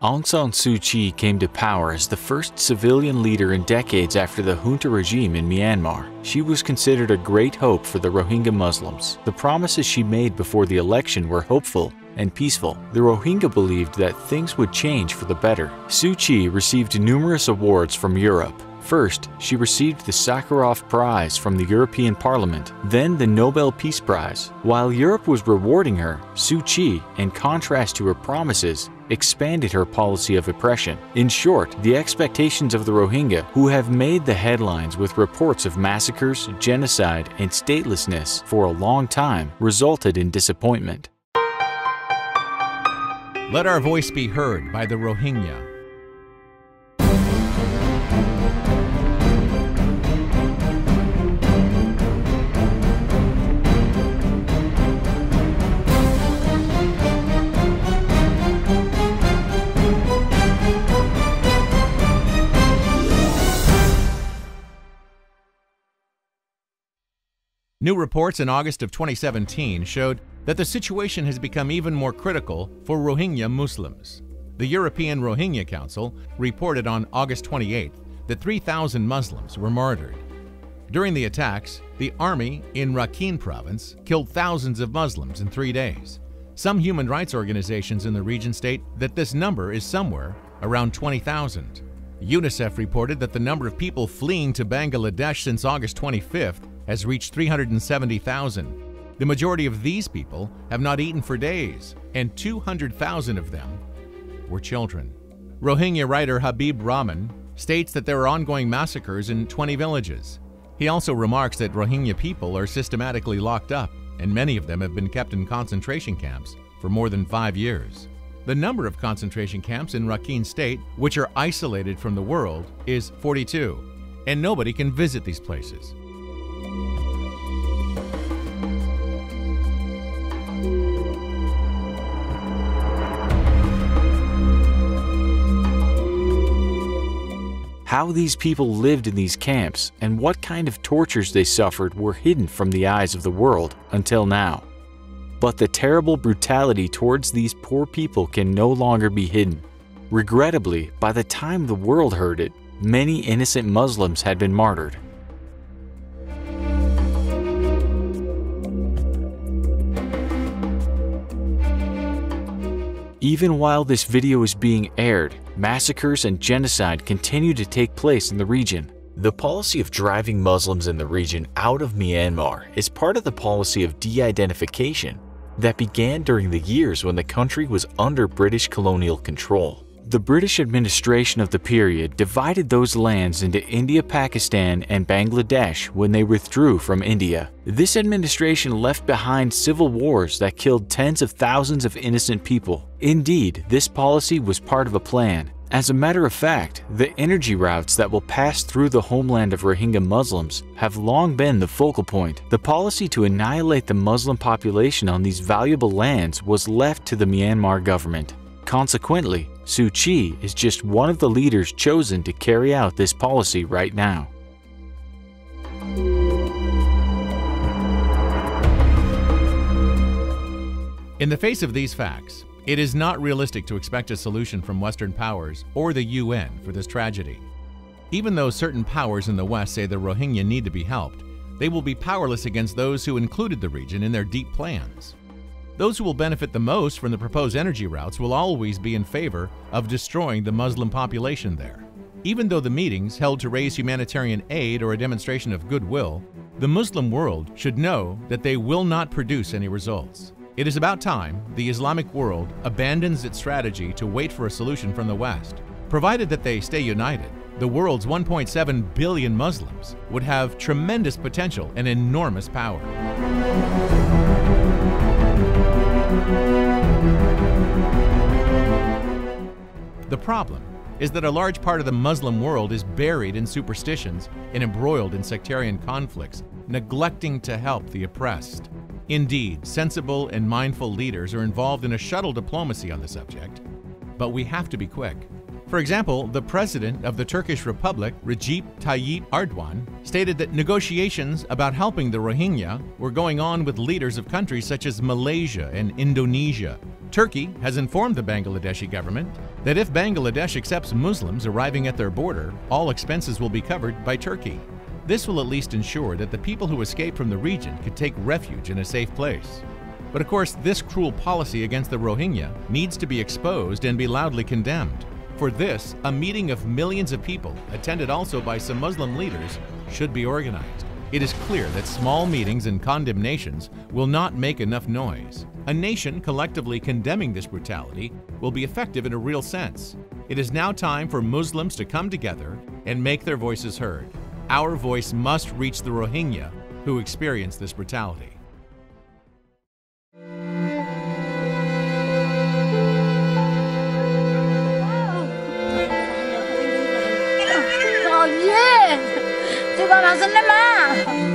Aung San Suu Kyi came to power as the first civilian leader in decades after the junta regime in Myanmar. She was considered a great hope for the Rohingya Muslims. The promises she made before the election were hopeful and peaceful. The Rohingya believed that things would change for the better. Suu Kyi received numerous awards from Europe. First, she received the Sakharov Prize from the European Parliament, then the Nobel Peace Prize. While Europe was rewarding her, Suu Kyi, in contrast to her promises, expanded her policy of oppression. In short, the expectations of the Rohingya, who have made the headlines with reports of massacres, genocide, and statelessness for a long time, resulted in disappointment. Let our voice be heard by the Rohingya. New reports in August of 2017 showed that the situation has become even more critical for Rohingya Muslims. The European Rohingya Council reported on August 28 that 3,000 Muslims were martyred. During the attacks, the army in Rakhine province killed thousands of Muslims in 3 days. Some human rights organizations in the region state that this number is somewhere around 20,000. UNICEF reported that the number of people fleeing to Bangladesh since August 25th has reached 370,000. The majority of these people have not eaten for days, and 200,000 of them were children. Rohingya writer Habib Rahman states that there are ongoing massacres in 20 villages. He also remarks that Rohingya people are systematically locked up, and many of them have been kept in concentration camps for more than 5 years. The number of concentration camps in Rakhine State, which are isolated from the world, is 42, and nobody can visit these places. How these people lived in these camps and what kind of tortures they suffered were hidden from the eyes of the world until now. But the terrible brutality towards these poor people can no longer be hidden. Regrettably, by the time the world heard it, many innocent Muslims had been martyred. Even while this video is being aired, massacres and genocide continue to take place in the region. The policy of driving Muslims in the region out of Myanmar is part of the policy of de-identification that began during the years when the country was under British colonial control. The British administration of the period divided those lands into India, Pakistan, and Bangladesh when they withdrew from India. This administration left behind civil wars that killed tens of thousands of innocent people. Indeed, this policy was part of a plan. As a matter of fact, the energy routes that will pass through the homeland of Rohingya Muslims have long been the focal point. The policy to annihilate the Muslim population on these valuable lands was left to the Myanmar government. Consequently, Suu Kyi is just one of the leaders chosen to carry out this policy right now. In the face of these facts, it is not realistic to expect a solution from Western powers or the UN for this tragedy. Even though certain powers in the West say the Rohingya need to be helped, they will be powerless against those who included the region in their deep plans. Those who will benefit the most from the proposed energy routes will always be in favor of destroying the Muslim population there. Even though the meetings held to raise humanitarian aid or a demonstration of goodwill, the Muslim world should know that they will not produce any results. It is about time the Islamic world abandons its strategy to wait for a solution from the West. Provided that they stay united, the world's 1.7 billion Muslims would have tremendous potential and enormous power. The problem is that a large part of the Muslim world is buried in superstitions and embroiled in sectarian conflicts, neglecting to help the oppressed. Indeed, sensible and mindful leaders are involved in a shuttle diplomacy on the subject, but we have to be quick. For example, the president of the Turkish Republic, Recep Tayyip Erdogan, stated that negotiations about helping the Rohingya were going on with leaders of countries such as Malaysia and Indonesia. Turkey has informed the Bangladeshi government that if Bangladesh accepts Muslims arriving at their border, all expenses will be covered by Turkey. This will at least ensure that the people who escape from the region could take refuge in a safe place. But of course, this cruel policy against the Rohingya needs to be exposed and be loudly condemned. For this, a meeting of millions of people, attended also by some Muslim leaders, should be organized. It is clear that small meetings and condemnations will not make enough noise. A nation collectively condemning this brutality will be effective in a real sense. It is now time for Muslims to come together and make their voices heard. Our voice must reach the Rohingya who experience this brutality. Tôi còn học sinh đấy mà.